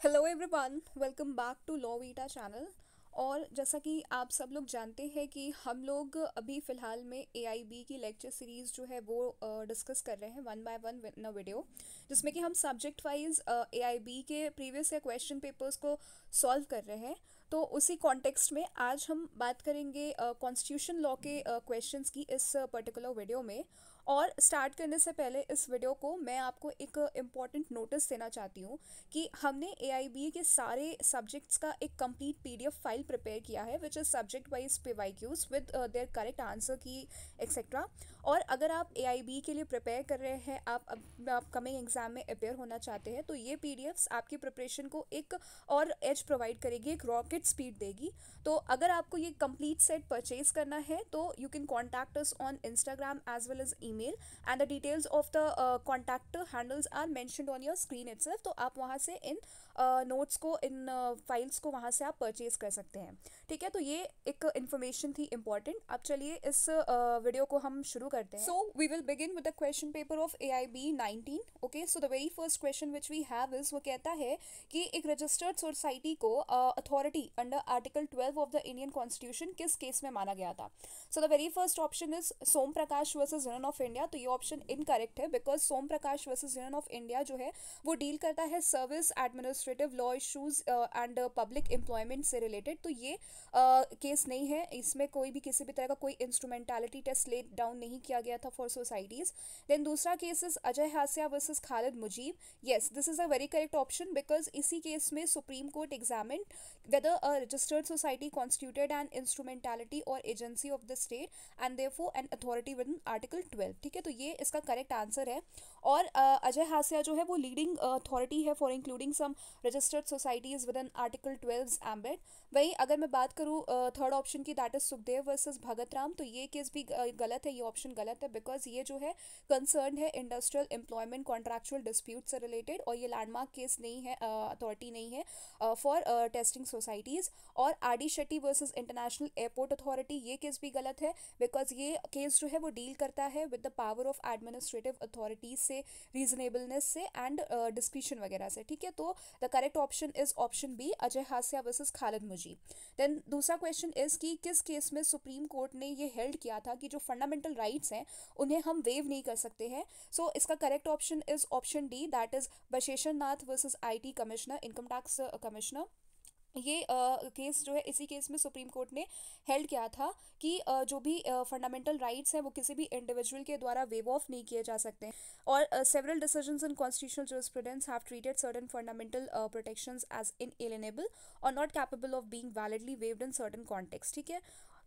Hello everyone, welcome back to Law Vita channel. और जैसा कि आप सब लोग जानते हैं कि हम लोग अभी फ़िलहाल में एआईबी की लेक्चर सीरीज़ जो है वो डिस्कस कर रहे हैं one by one in a video, जिसमें कि हम सब्जेक्ट वाइज एआईबी के प्रीवियस या क्वेश्चन पेपर्स को सॉल्व कर रहे हैं। तो उसी कॉन्टेक्स्ट में आज हम बात करेंगे कॉन्स्टिट्यूशन लॉ के क्वेश्चंस की इस पर्टिकुलर वीडियो में। और स्टार्ट करने से पहले इस वीडियो को मैं आपको एक इम्पॉर्टेंट नोटिस देना चाहती हूँ कि हमने एआईबी के सारे सब्जेक्ट्स का एक कंप्लीट पीडीएफ फाइल प्रिपेयर किया है which is subject wise PYQs with their correct answer की एक्सेट्रा। और अगर आप एआईबी के लिए प्रिपेयर कर रहे हैं, आप अपकमिंग एग्जाम में अपेयर होना चाहते हैं, तो ये पीडीएफ्स आपकी प्रिपरेशन को एक और एज प्रोवाइड करेगी, एक रॉकेट स्पीड देगी। तो अगर आपको ये कंप्लीट सेट परचेज करना है तो you can contact us on Instagram as well as email, and the details of the contact handles are mentioned on your screen itself. तो आप वहाँ से इन नोट्स को, इन फाइल्स को वहाँ से आप परचेज कर सकते हैं। ठीक है, तो ये एक इन्फॉर्मेशन थी इंपॉर्टेंट। अब चलिए इस वीडियो को हम शुरू करते हैं। So we will begin with the question paper of AIB 19। Okay, so the very first question which we have is, वो कहता है कि एक रजिस्टर्ड सोसाइटी को authority under article 12 of the Indian constitution किस केस में माना गया था। So the very first option is Som Prakash versus union of India. तो ये ऑप्शन इनकरेक्ट है, because Som Prakash versus union of India जो है वो डील करता है service, administrative law issues and public employment से रिलेटेड। तो ये केस नहीं है, इसमें कोई भी किसी भी तरह का कोई इंस्ट्रूमेंटालिटी टेस्ट लेट डाउन नहीं किया गया था फॉर सोसाइटीज। देन दूसरा केस is Ajay Hasia versus Khalid Mujib. Yes, this is a very correct option, because इसी केस में supreme court examine whether a registered society constituted an instrumentality or agency of the state and therefore an authority within article 12। ठीक है, तो ये इसका correct answer है। और अजय हासिया जो है वो लीडिंग अथॉरिटी है for including some registered societies within article 12 ambit. वहीं अगर मैं बात करूँ थर्ड ऑप्शन की, that is Sukhdev versus Bhagat Ram, तो ये केस भी गलत है, ये ऑप्शन गलत है, बिकॉज ये जो है कंसर्न है इंडस्ट्रियल एम्प्लॉयमेंट कॉन्ट्रैक्चुअल डिस्प्यूट से रिलेटेड, और ये लैंडमार्क केस नहीं है, अथॉरिटी नहीं है फॉर टेस्टिंग सोसाइटीज़। और R D Shetty versus international airport authority, ये केस भी गलत है, बिकॉज ये केस जो है वो डील करता है with the power of administrative authorities से, रीजनेबलनेस से एंड डिस्क्रिशन वगैरह से। ठीक है, तो the correct option is option B, Ajay Hasia versus Khalid Mujib. Then दूसरा क्वेश्चन इज कि किस केस में सुप्रीम कोर्ट ने ये हेल्ड किया था कि जो फंडामेंटल राइट्स हैं उन्हें हम वेव नहीं कर सकते हैं। सो इसका correct option is option D, that is Basheshar Nath versus IT commissioner, income tax commissioner. ये केस जो है, इसी केस में सुप्रीम कोर्ट ने हेल्ड किया था कि जो भी फंडामेंटल राइट्स हैं वो किसी भी इंडिविजुअल के द्वारा वेव ऑफ नहीं किए जा सकते हैं। और several decisions in constitutional jurisprudence have treated certain fundamental protections as inalienable और not capable of being validly waived in certain context. ठीक है,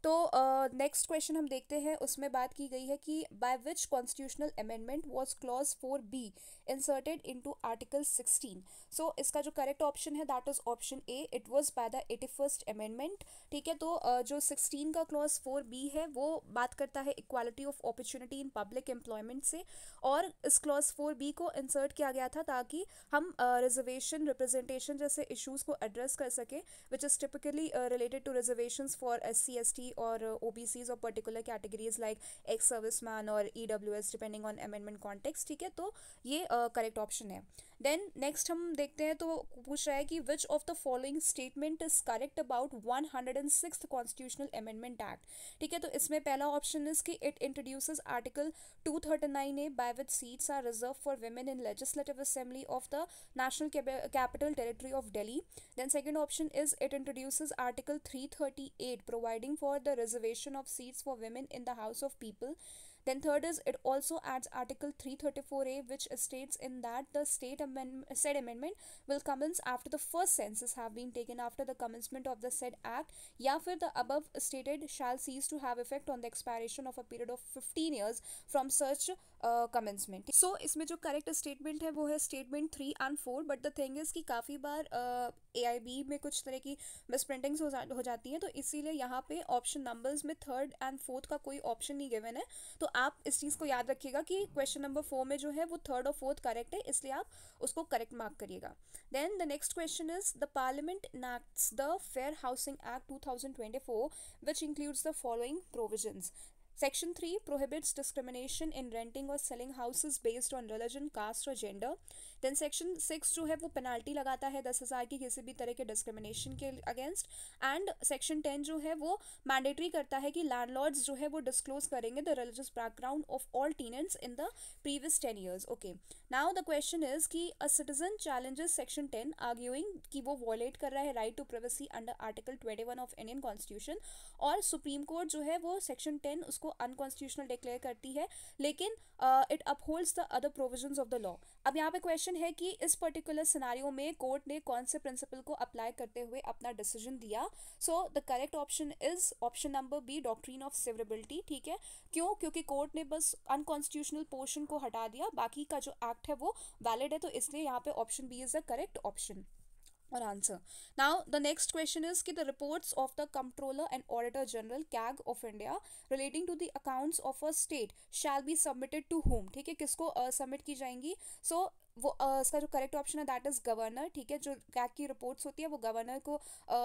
तो नेक्स्ट क्वेश्चन हम देखते हैं, उसमें बात की गई है कि by which constitutional amendment was clause 4B inserted into article 16। सो इसका जो करेक्ट ऑप्शन है that is option A, it was by the 81st amendment. ठीक है, तो जो 16 का क्लॉज 4B है वो बात करता है equality of opportunity in public employment से, और इस क्लॉज 4B को इंसर्ट किया गया था ताकि हम रिजर्वेशन, रिप्रेजेंटेशन जैसे इशूज़ को एड्रेस कर सके, which is typically related to reservations for SC ST और OBCs और particular categories like ex serviceman और EWS depending on amendment context. ठीक है, तो ये करेक्ट ऑप्शन है। देन नेक्स्ट हम देखते हैं, तो पूछ रहा है कि which of the following statement is correct about 106th constitutional amendment act. ठीक है, तो इसमें पहला ऑप्शन इज कि it introduces article 239A by which seats are reserve for women in legislative assembly of the national capital territory of Delhi. Then second option is it introduces article 338 providing for the reservation of seats for women in the House of People. Then third is it also adds article 334A which states in that the said amendment will commence after the first census have been taken after the commencement of the said act, या फिर the above stated shall cease to have effect on the expiration of a period of 15 years from such commencement. So इसमें जो correct statement है वो है statement 3 and 4, but the thing is कि काफ़ी बार AIB में कुछ तरह की मिसप्रिंटिंग्स हो जाती हैं, तो इसीलिए यहाँ पे ऑप्शन नंबर्स में थर्ड एंड फोर्थ का कोई ऑप्शन नहीं गिवन है। तो आप इस चीज़ को याद रखिएगा कि क्वेश्चन नंबर 4 में जो है वो थर्ड और फोर्थ करेक्ट है, इसलिए आप उसको करेक्ट मार्क करिएगा। Then the next question is the parliament enacts the Fair Housing Act 2024 which includes the following provisions. Section 3 prohibits discrimination in renting or selling houses based on religion, caste or gender. Then section 6 जो है वो penalty लगाता है 10,000 की किसी भी तरह के डिस्क्रिमिनेशन के अगेंस्ट। एंड सेक्शन 10 जो है वो मैंडेटरी करता है कि लैंडलॉर्ड्स जो है वो डिस्क्लोज करेंगे the religious background of all tenants in the previous 10 years। Okay, now the question is कि a citizen challenges section 10 arguing कि वो वॉलेट कर रहा है right to privacy under article 21 of Indian constitution, और सुप्रीम कोर्ट जो है वो सेक्शन 10 उसको अनकॉन्स्टिट्यूशनल डिक्लेयर करती है, लेकिन it upholds the other provisions of the law. अब यहाँ पे क्वेश्चन है कि इस पर्टिकुलर सिनारियो में कोर्ट ने कौन से प्रिंसिपल को अप्लाई करते हुए अपना डिसीजन दिया। So the correct option is option number B, doctrine of severability. ठीक है, क्यों? क्योंकि कोर्ट ने बस अनकॉन्स्टिट्यूशनल पोर्शन को हटा दिया, बाकी का जो एक्ट है वो वैलिड है, तो इसलिए यहाँ पे option B is the correct option और answer. Now the next question is कि the reports of the controller and auditor general CAG of India relating to the accounts of a state shall be submitted to home. ठीक है, किसको submit की जाएंगी? सो वो इसका जो करेक्ट ऑप्शन है दैट इज गवर्नर। ठीक है, जो कैग की रिपोर्ट्स होती है वो गवर्नर को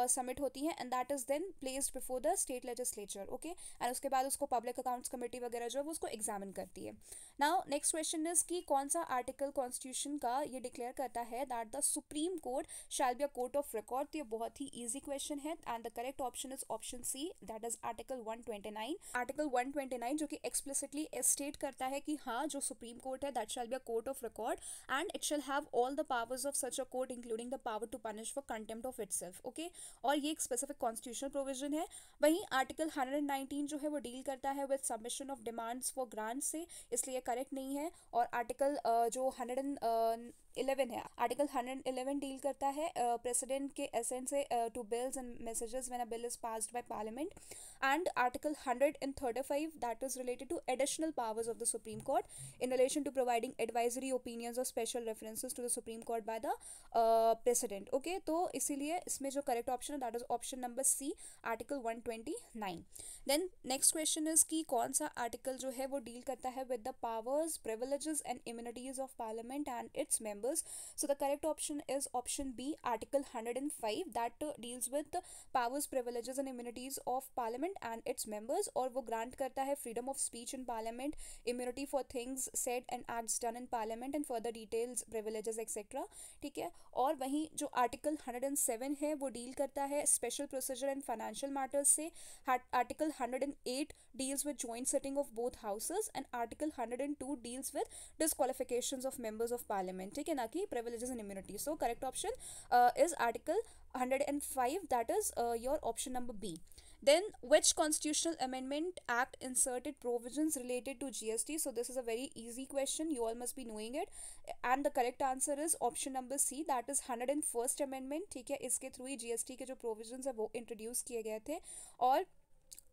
सबमिट होती हैं and that is then placed before the state legislature. Okay, and उसके बाद उसको पब्लिक अकाउंट्स कमेटी वगैरह जो है वो उसको एग्जामिन करती है। नाउ नेक्स्ट क्वेश्चन इज कि कौन सा आर्टिकल कॉन्स्टिट्यूशन का ये डिक्लेयर करता है that the supreme court shall be a court of record. तो ये बहुत ही इजी क्वेश्चन है and the correct option is option C, that is article 129। Article 129 जो कि एक्सप्लिसिटली स्टेट करता है कि हाँ, जो सुप्रीम कोर्ट है that shall be a court of record and it shall have all the powers of such a court including the power to punish for contempt of itself। okay, और ये एक specific constitutional provision है। वहीं article 119 जो है वो deal करता है with submission of demands for grants से, इसलिए करेक्ट नहीं है। और आर्टिकल जो 111 है, आर्टिकल 111 डील करता है प्रेसिडेंट के एसेंट से to bills and messages when a bill is passed by parliament. And article 135 that is related to additional powers of the supreme court in relation to providing advisory opinions or special references to the Supreme Court by the President। okay, तो इसीलिए इसमें जो correct option है that is option number C, article 129। Then next question is कि कौन सा article जो है वो डील करता है with the powers, privileges and immunities of parliament and its members. So the correct option is option B, article 105 that deals with the powers, privileges and immunities of parliament and its members, और वो grant करता है freedom of speech in parliament, immunity for things said and acts done in parliament and further details, privileges etc। ठीक है, और वहीं जो article 107 है वो डील करता है special procedure and financial matters से। Article 108 deals with joint sitting of both houses and article 102 deals with disqualifications of members of parliament. ठीक है, ना कि privileges and immunity. So correct option is article 105, that is your option number B। Then which constitutional amendment act inserted provisions related to GST? So this is a very easy question, you all must be knowing it, and the correct answer is option number C, that is 101st amendment। ठीक है, इसके through ही GST के जो provisions है वो introduce किए गए थे। और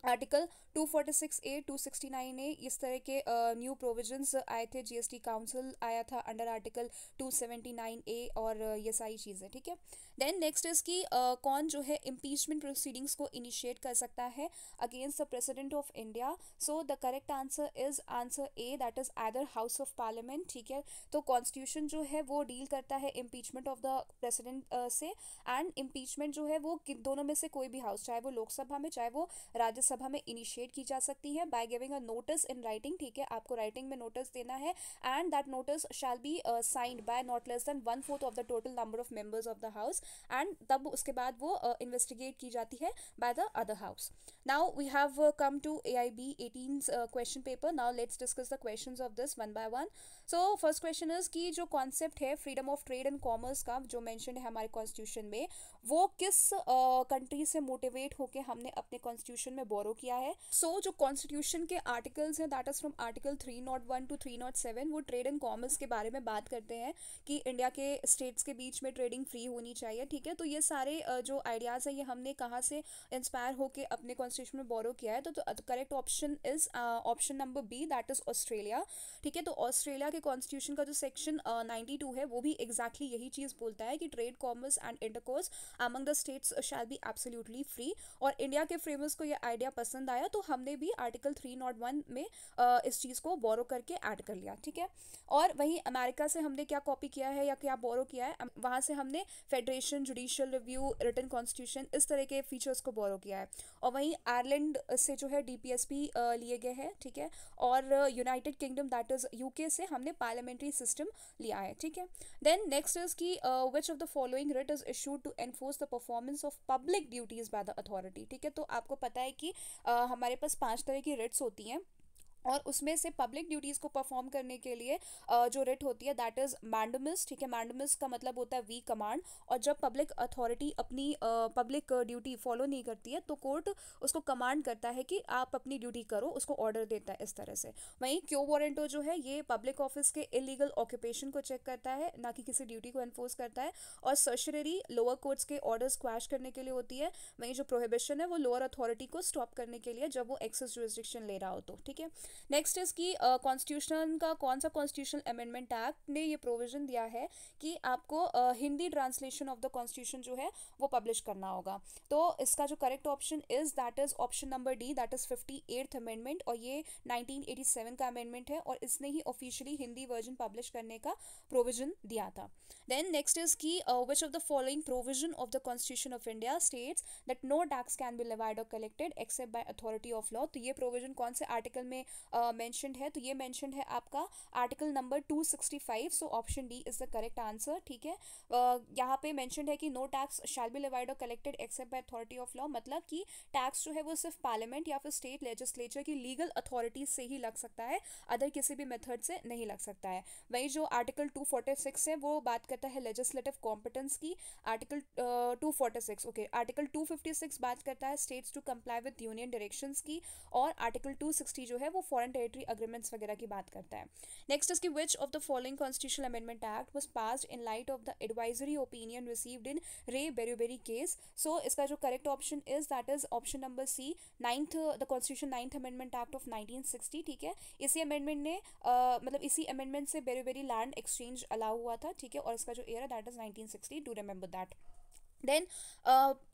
आर्टिकल 246A 269A इस तरह के न्यू प्रोविजंस आए थे, जीएसटी काउंसिल आया था अंडर आर्टिकल 279A और ये सारी चीज़ें। ठीक है, देन नेक्स्ट इज कि कौन जो है इम्पीचमेंट प्रोसीडिंग्स को इनिशिएट कर सकता है against the president of India. So the correct answer is answer A, that is either house of parliament. ठीक है, तो कॉन्स्टिट्यूशन जो है वो डील करता है इम्पीचमेंट ऑफ द प्रेसिडेंट से, एंड इम्पीचमेंट जो है वो दोनों में से कोई भी हाउस, चाहे वो लोकसभा में चाहे वो राज्यसभा में इनिशिएट की जा सकती है by giving a notice in writing. ठीक है, आपको राइटिंग में नोटिस देना है and that notice shall be signed by not less than 1/4 of the total number of members of the house, and तब उसके बाद वो इन्वेस्टिगेट की जाती है by the other house. Now we have come to AIB 18's question paper. Now let's discuss the questions of this one by one. So first question is कि जो concept है freedom of trade and commerce का जो mention है हमारे constitution में, वो किस कंट्री से मोटिवेट होकर हमने अपने कॉन्स्टिट्यूशन में बोरो किया है। सो जो कॉन्स्टिट्यूशन के आर्टिकल्स हैं that is from article 301 to 307, वो ट्रेड एंड कॉमर्स के बारे में बात करते हैं कि इंडिया के स्टेट्स के बीच में ट्रेडिंग फ्री होनी चाहिए। ठीक है, तो ये सारे जो आइडियाज़ हैं ये हमने कहाँ से इंस्पायर होकर अपने कॉन्स्टिट्यूशन में बोरो किया है, तो correct option is option number B, that is Australia. ठीक है, तो ऑस्ट्रेलिया के कॉन्स्टिट्यूशन का जो सेक्शन 92 है वो भी एग्जैक्टली यही चीज़ बोलता है कि trade, commerce and intercourse among the states shall be absolutely free। और इंडिया के फ्रेमर्स को ये आइडिया आइडिया पसंद आया तो हमने भी आर्टिकल 301 में इस चीज़ को बोरो करके ऐड कर लिया, ठीक है। और वहीं अमेरिका से हमने क्या कॉपी किया है या क्या बोरो किया है, वहाँ से हमने federation, judicial review, written constitution, इस तरह के फीचर्स को बोरो किया है। और वहीं आयरलैंड से जो है डीपीएसपी लिए गए हैं, ठीक है। और United kingdom that is UK से हमने पार्लियामेंट्री सिस्टम लिया है, ठीक है। देन नेक्स्ट इज की which of the following writ is issued to enforce the performance of public duties by the authority, ठीक है। तो आपको पता है कि हमारे पास 5 तरह की रिट्स होती हैं और उसमें से पब्लिक ड्यूटीज़ को परफॉर्म करने के लिए जो रिट होती है दैट इज़ मैंडमिस, ठीक है। मैंडमिस का मतलब होता है वी कमांड। और जब पब्लिक अथॉरिटी अपनी पब्लिक ड्यूटी फॉलो नहीं करती है तो कोर्ट उसको कमांड करता है कि आप अपनी ड्यूटी करो, उसको ऑर्डर देता है इस तरह से। वहीं क्यो वारंटो जो है ये पब्लिक ऑफिस के इलीगल ऑक्यूपेशन को चेक करता है, ना कि किसी ड्यूटी को एनफोर्स करता है। और सर्शरी लोअर कोर्ट्स के ऑर्डर्स क्वैश करने के लिए होती है। वहीं जो प्रोहिबिशन है वो लोअर अथॉरिटी को स्टॉप करने के लिए जब वो एक्सेस जुरिसडिक्शन ले रहा हो तो, ठीक है। नेक्स्ट इज की कॉन्स्टिट्यूशन का कौन सा कॉन्स्टिट्यूशनल अमेंडमेंट एक्ट ने ये प्रोविजन दिया है कि आपको Hindi translation of the constitution जो है वो पब्लिश करना होगा। तो इसका जो correct option is that is option number D, that is 58th amendment. और ये 1987 का अमेंडमेंट है और इसने ही ऑफिशियली हिंदी वर्जन पब्लिश करने का प्रोविजन दिया था। देन नेक्स्ट इज की which of the following provision of the constitution of India states that no tax can be levied और collected except by authority of law. तो ये प्रोविजन कौन से आर्टिकल में मेंशनड है? तो ये मेंशनड है आपका article number 265। So option D is the correct answer, ठीक है। यहाँ पे मेंशनड है कि no tax shall be levied और collected except by authority of law, मतलब कि टैक्स जो है वो सिर्फ पार्लियामेंट या फिर स्टेट लेजिस्लेचर की लीगल अथॉरिटीज से ही लग सकता है, अदर किसी भी मेथड से नहीं लग सकता है। वही जो आर्टिकल 246 है वो बात करता है लेजिस्लेटिव कॉम्पिटेंस की। आर्टिकल 246 ओके, आर्टिकल 256 बात करता है states to comply with union directions की। और आर्टिकल 260 जो है वो फॉरेन टेरिटरी अग्रीमेंट्स वगैरह की बात करता है। नेक्स्ट इज की which of the following constitutional amendment act was passed in light of the advisory opinion received in re Berubari case. So इसका जो correct option is that is option number C, the constitution 9th amendment act of 1960, ठीक है। इसी amendment ने मतलब इसी amendment से बेरुबेरी land exchange allow हुआ था, ठीक है। और इसका जो ईयर है that is 1960, do remember that. Then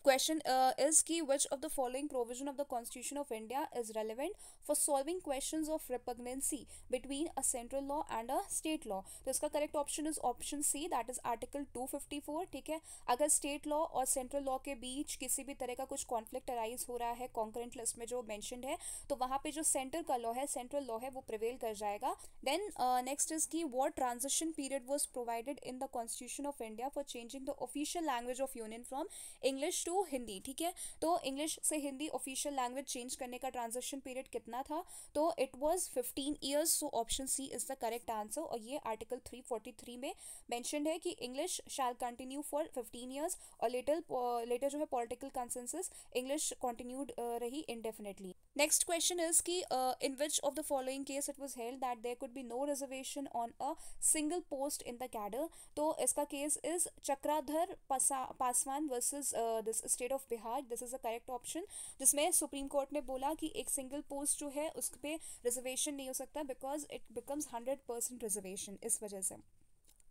question is ki which of the following provision of the Constitution of India is relevant for solving questions of repugnancy between a central law and a state law? तो इसका correct option is option C, that is article 254, ठीक है। अगर state law और central law के बीच किसी भी तरह का कुछ conflict arise हो रहा है concurrent list में जो mentioned है, तो वहाँ पे जो center का law है, central law है, वो prevail कर जाएगा। Then next is कि what transition period was provided in the Constitution of India for changing the official language of union from English to Hindi, ठीक है। तो इंग्लिश से हिंदी ऑफिशियल लैंग्वेज चेंज करने का ट्रांजिशन पीरियड कितना था? तो it was 15 years. So option C is the correct answer. और ये आर्टिकल 343 में मेंशनड है कि English shall continue for 15 years. और लेटर जो है पॉलिटिकल कंसेंसस इंग्लिश कंटिन्यूड रही इंडेफिनेटली। नेक्स्ट क्वेश्चन इज कि in which of the following case it was held that there could be no reservation on a single post in the cadre. तो इसका case is चक्राधर Paswan versus this state of Bihar. This is the correct option, जिसमें supreme Court ने बोला कि एक single post जो है उस पर रिजर्वेशन नहीं हो सकता बिकॉज इट बिकम्स 100% रिजर्वेशन, इस वजह से।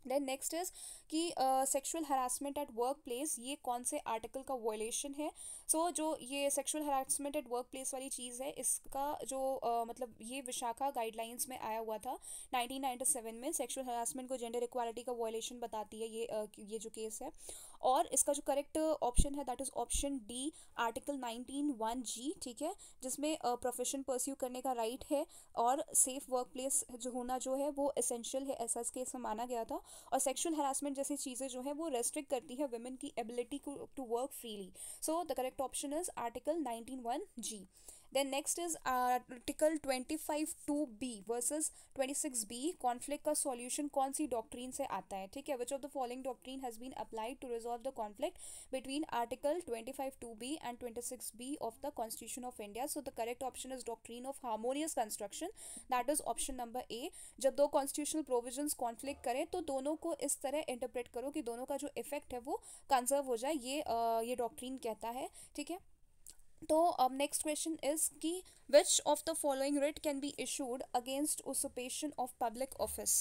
देन नेक्स्ट इज कि sexual harassment at work place, ये कौन से आर्टिकल का वॉयलेशन है? सो जो ये sexual harassment at work place वाली चीज़ है, इसका जो मतलब ये विशाखा गाइडलाइंस में आया हुआ था 1997 में। सेक्सुअल हरासमेंट को जेंडर इक्वालिटी का वॉयलेशन बताती है ये जो केस है। और इसका जो करेक्ट ऑप्शन है that is option D, article 19(1)(g), ठीक है, जिसमें प्रोफेशन परस्यू करने का राइट है और सेफ वर्क प्लेस जो होना जो है वो एसेंशियल है, ऐसा इस केस में माना गया था। और सेक्सुअल हरासमेंट जैसी चीज़ें जो है वो रेस्ट्रिक्ट करती है वुमेन की ability to work freely. So the correct option is article 19(1)(g। Then next is article 25(2)(b versus 26(b), conflict का सॉल्यूशन कौन सी डॉक्ट्रीन से आता है, ठीक है। Which of the following doctrine has been applied to resolve the conflict between article 25(2)(b and 26(b) of the constitution of India? So the correct option is doctrine of harmonious construction, that is option number A. जब दो constitutional provisions conflict करें तो दोनों को इस तरह interpret करो कि दोनों का जो इफेक्ट है वो कंजर्व हो जाए, ये डॉक्ट्रीन कहता है, ठीक है। तो अब नेक्स्ट क्वेश्चन इज कि which of the following writ can be issued against usurpation of public office?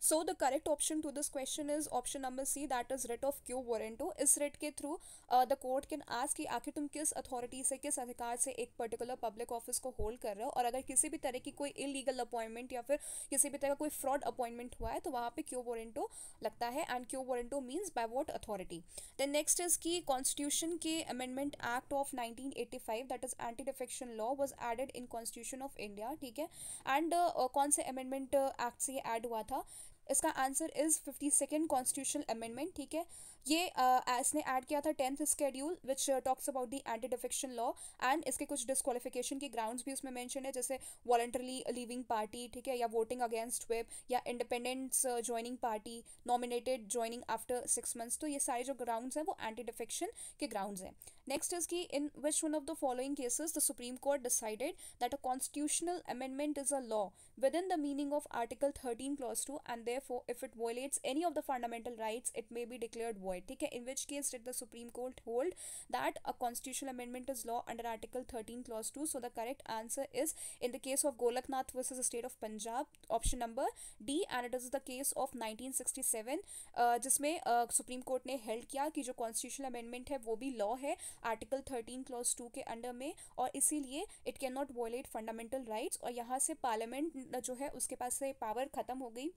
So the correct option to this question is option number C, that is writ of quo warranto. इस writ के through the court can ask कि आखिर तुम किस authority से, किस अधिकार से एक पर्टिकुलर पब्लिक ऑफिस को होल्ड कर रहे हो, और अगर किसी भी तरह की कोई इलीगल अपॉइंटमेंट या फिर किसी भी तरह का कोई फ्रॉड अपॉइंटमेंट हुआ है तो वहाँ पे क्यू वारंटो लगता है, and quo warranto means by what authority. Then next is की कॉन्स्टिट्यूशन के amendment act of 1985 that is anti defection law was added in constitution of India, ठीक है। एंड कौन से अमेंडमेंट एक्ट से ये ऐड हुआ था? इसका answer is 52nd constitutional amendment, ठीक है। ये इसने ऐड किया था 10th schedule which talks about the anti defection law, and इसके कुछ डिस्क्वालिफिकेशन के ग्राउंड्स भी उसमें मेंशन है, जैसे वॉलंटरली लीविंग पार्टी, ठीक है, या वोटिंग अगेंस्ट व्हिप, या independents joining party, nominated joining after 6 months. तो ये सारे जो ग्राउंड्स हैं वो एंटी डिफेक्शन के ग्राउंड्स हैं। नेक्स्ट इज की in which one of the following cases the supreme Court decided that a constitutional amendment is a law within the meaning of Article 13 Clause 2, and therefore if it violates any of the fundamental rights it may be declared void, ठीक है। In which case did the Supreme Court hold that a constitutional amendment is law under Article 13 Clause 2? So the correct answer is in the case of Golaknath versus the state of Punjab, option number D, and it is the case of 1967 जिसमें supreme Court ने held किया कि जो constitutional amendment है वो भी law है article 13 clause 2 के अंडर में, और इसीलिए it can not violate fundamental rights, और यहाँ से पार्लियामेंट जो है उसके पास से पावर खत्म हो गई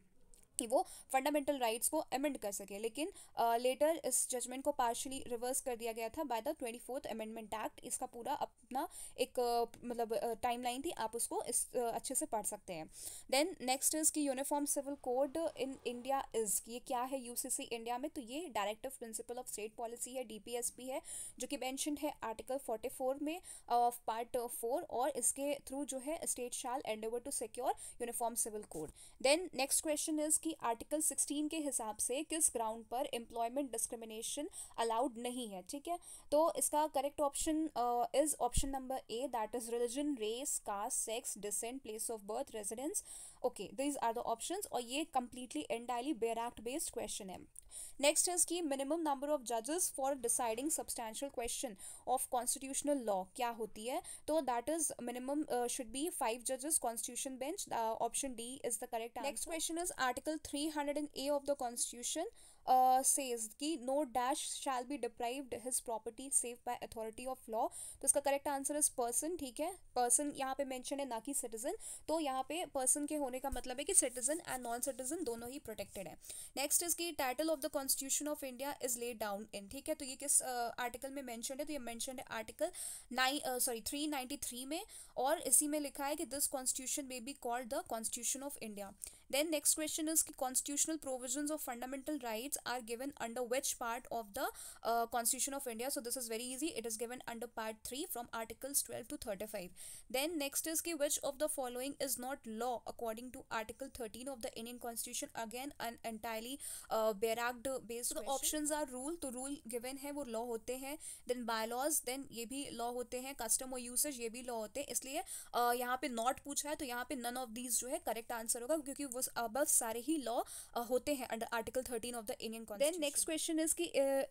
कि वो फंडामेंटल राइट्स को अमेंड कर सके। लेकिन लेटर इस जजमेंट को पार्शली रिवर्स कर दिया गया था by the 24th amendment act. इसका पूरा अपना एक मतलब टाइमलाइन थी, आप उसको इस अच्छे से पढ़ सकते हैं। देन नेक्स्ट इज की uniform civil code in India is, ये क्या है यूसीसी इंडिया में? तो ये directive principle of state policy है, डीपीएसपी है, जो कि मेंशन्ड है आर्टिकल 44 में ऑफ पार्ट 4, और इसके थ्रू जो है state shall endeavour to secure uniform civil code. Then next question is कि आर्टिकल 16 के हिसाब से किस ग्राउंड पर एम्प्लॉयमेंट डिस्क्रिमिनेशन अलाउड नहीं है, ठीक है। तो इसका correct option is option number A, that is religion, race, caste, sex, descent, place of birth, residence. Okay, these are the options, और ये completely entirely bare act based question है। Next is की मिनिमम नंबर ऑफ जजेस for deciding substantial question of constitutional law क्या होती है? तो that is minimum should be 5 जजेस constitution bench, option D is the correct answer. Next question is article 300A of the constitution says कि no dash shall be deprived his property save by authority of law। तो इसका correct answer is person, ठीक है। Person यहाँ पे mention है, ना कि सिटीजन, तो यहाँ पे पर्सन के होने का मतलब है कि सिटीजन एंड नॉन सिटीजन दोनों ही प्रोटेक्टेड है। नेक्स्ट इज की title of the constitution of India is laid down in, ठीक है। तो ये किस आर्टिकल में मेंशन है? तो ये मेंशन है आर्टिकल 393 में, और इसी में लिखा है कि this constitution may be called the constitution of India. Then next question is constitutional provisions of fundamental rights are given under which part of the Constitution of India? So this is very easy. It is given under part 3 from articles 12 to 35. Then next is which of the following is not law according to article 13 of the Indian Constitution? Again an entirely bare act based. So the options are rule, तो rule given है वो law होते हैं, then bylaws, then ये भी law होते हैं, custom और usage ये भी law होते हैं, इसलिए यहाँ पे not पूछा है तो यहाँ पे none of these जो है correct answer होगा, क्योंकि वो बस सारे ही लॉ होते हैं under article 13 of the Indian constitution. Then next question is कि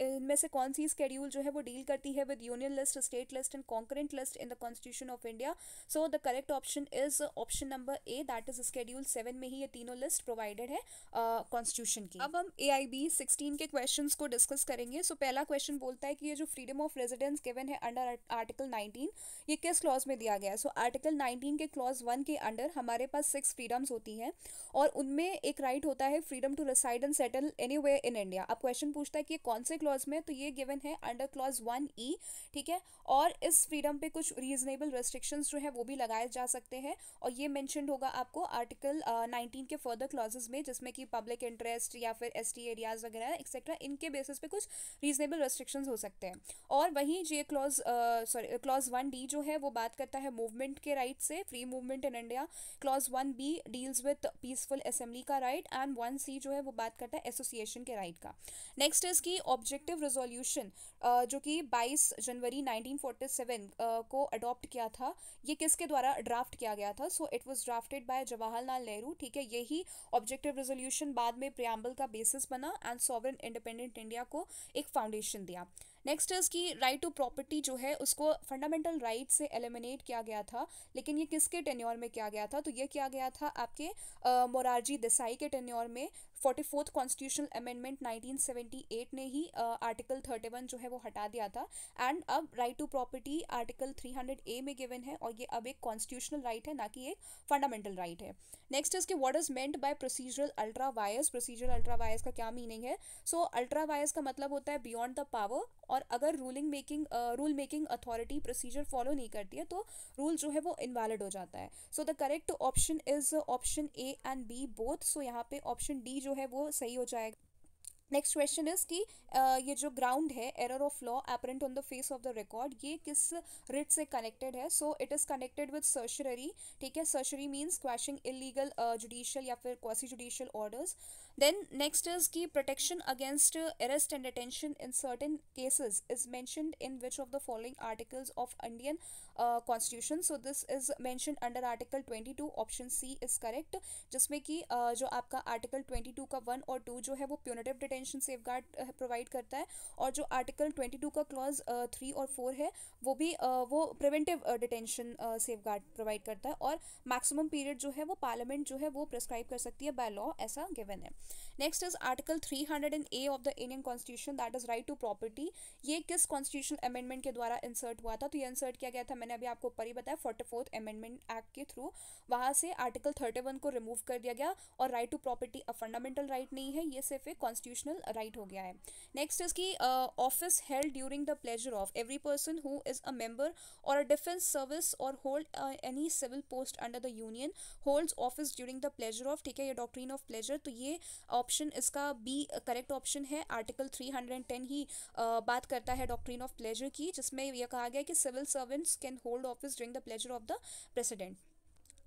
इनमें से कौन सी स्केड्यूल जो है वो डील करती है with union list, state list and concurrent list in the constitution of India? So the correct option is option number A, that is schedule 7 में ही ये तीनों लिस्ट प्रोवाइडेड है कॉन्स्टिट्यूशन की। अब हम AIB 16 के क्वेश्चंस को डिस्कस करेंगे। सो पहला क्वेश्चन बोलता है कि ये जो फ्रीडम ऑफ रेजिडेंस गिवन है अंडर आर्टिकल 19, ये किस क्लॉज में दिया गया है? सो आर्टिकल 19 के क्लॉज 1 के अंडर हमारे पास 6 फ्रीडम्स होती हैं, और उनमें एक राइट होता है freedom to reside and settle anywhere in India. अब क्वेश्चन पूछता है कि ये कौन से क्लॉज में? तो ये गिवन है अंडर क्लॉज 1E, ठीक है। और इस फ्रीडम पे कुछ रीजनेबल रेस्ट्रिक्शंस जो है वो भी लगाए जा सकते हैं, और ये मेंशन्ड होगा आपको आर्टिकल 19 के फर्दर क्लॉजेस में, जिसमें कि पब्लिक इंटरेस्ट या फिर ST एरियाज वगैरह एक्सेट्रा, इनके बेसिस पे कुछ रीजनेबल रेस्ट्रिक्शंस हो सकते हैं। और वहीं ये क्लॉज क्लॉज 1D जो है वो बात करता है मूवमेंट के राइट से, free movement in India. Clause 1B deals with peaceful assembly का राइट, एंड 1C जो है वो बात करता है एसोसिएशन के राइट का। नेक्स्ट इज की ऑब्जेक्टिव रेजोल्यूशन जो कि 22 जनवरी 1947 को अडॉप्ट किया था, ये किसके द्वारा ड्राफ्ट किया गया था? So it was drafted bye Jawaharlal Nehru, ठीक है। यही ऑब्जेक्टिव रेजोल्यूशन बाद में प्रियम्बल का बेसिस बना एंड सॉवरेन इंडिपेंडेंट इंडिया को एक फाउंडेशन दिया। नेक्स्ट इज की राइट टू प्रॉपर्टी जो है उसको फंडामेंटल राइट से एलिमिनेट किया गया था, लेकिन ये किसके टेन्योर में किया गया था? तो ये किया गया था आपके मोरारजी देसाई के टेन्योर में, 44th कॉन्स्टिट्यूशनल अमेंडमेंट 1978 ने ही आर्टिकल 31 जो है वो हटा दिया था। एंड अब right to property article 300A में गिवन है, और ये अब एक कॉन्स्टिट्यूशनल राइट है, ना कि एक फंडामेंटल राइट है। नेक्स्ट इज कि what is meant by procedural ultra vires. Procedural ultra vires का क्या मीनिंग है? सो अल्ट्रा वायर्स का मतलब होता है बियॉन्ड द पावर, और अगर rule making authority procedure follow नहीं करती है तो रूल जो है वो इनवैलिड हो जाता है। So the correct option is option A and B both. So यहाँ पे ऑप्शन डी जो है वो सही हो जाएगा। नेक्स्ट क्वेश्चन इज कि ये जो ग्राउंड है error of law apparent on the face of the record, ये किस रिट से कनेक्टेड है? So it is connected with certiorari. ठीक है, certiorari means quashing illegal judicial या फिर quasi judicial orders. Then next is की protection against arrest and detention in certain cases is mentioned in which of the following articles of Indian constitution. So this is mentioned under article 22, option C is correct, जिसमें कि जो आपका article 22 का 1 और 2 जो है वो प्यूनिटिव डिटेंशन सेफगार्ड प्रोवाइड करता है, और जो आर्टिकल 22 का क्लॉज 3 और 4 है वो भी वो प्रिवेंटिव डिटेंशन सेफगार्ड प्रोवाइड करता है, और मैक्सिमम पीरियड जो है वो पार्लियामेंट जो है वो प्रिस्क्राइब कर सकती है बाय लॉ, ऐसा गिवन है। Next is article 300A of the Indian constitution, that is right to property. ये किस कॉन्स्टिट्यूशनल अमेंडमेंट के द्वारा इंसर्ट हुआ था? तो ये इंसर्ट किया गया था, मैंने अभी आपको ऊपर ही बताया, 44th अमेंडमेंट एक्ट के थ्रू। वहां से आर्टिकल 31 को रिमूव कर दिया गया, और right to property a fundamental right नहीं है, ये सिर्फ एक कॉन्स्टिट्यूशनल राइट हो गया है। नेक्स्ट इज की office held during the pleasure of every person who is a member or a defence service or hold any civil post under the union holds office during the pleasure of. ठीक है, ये doctrine of pleasure, तो ये option इसका B correct option है। Article 310 ही बात करता है डॉक्ट्रिन ऑफ प्लेजर की, जिसमें यह कहा गया कि civil servants can hold office during the pleasure of the president.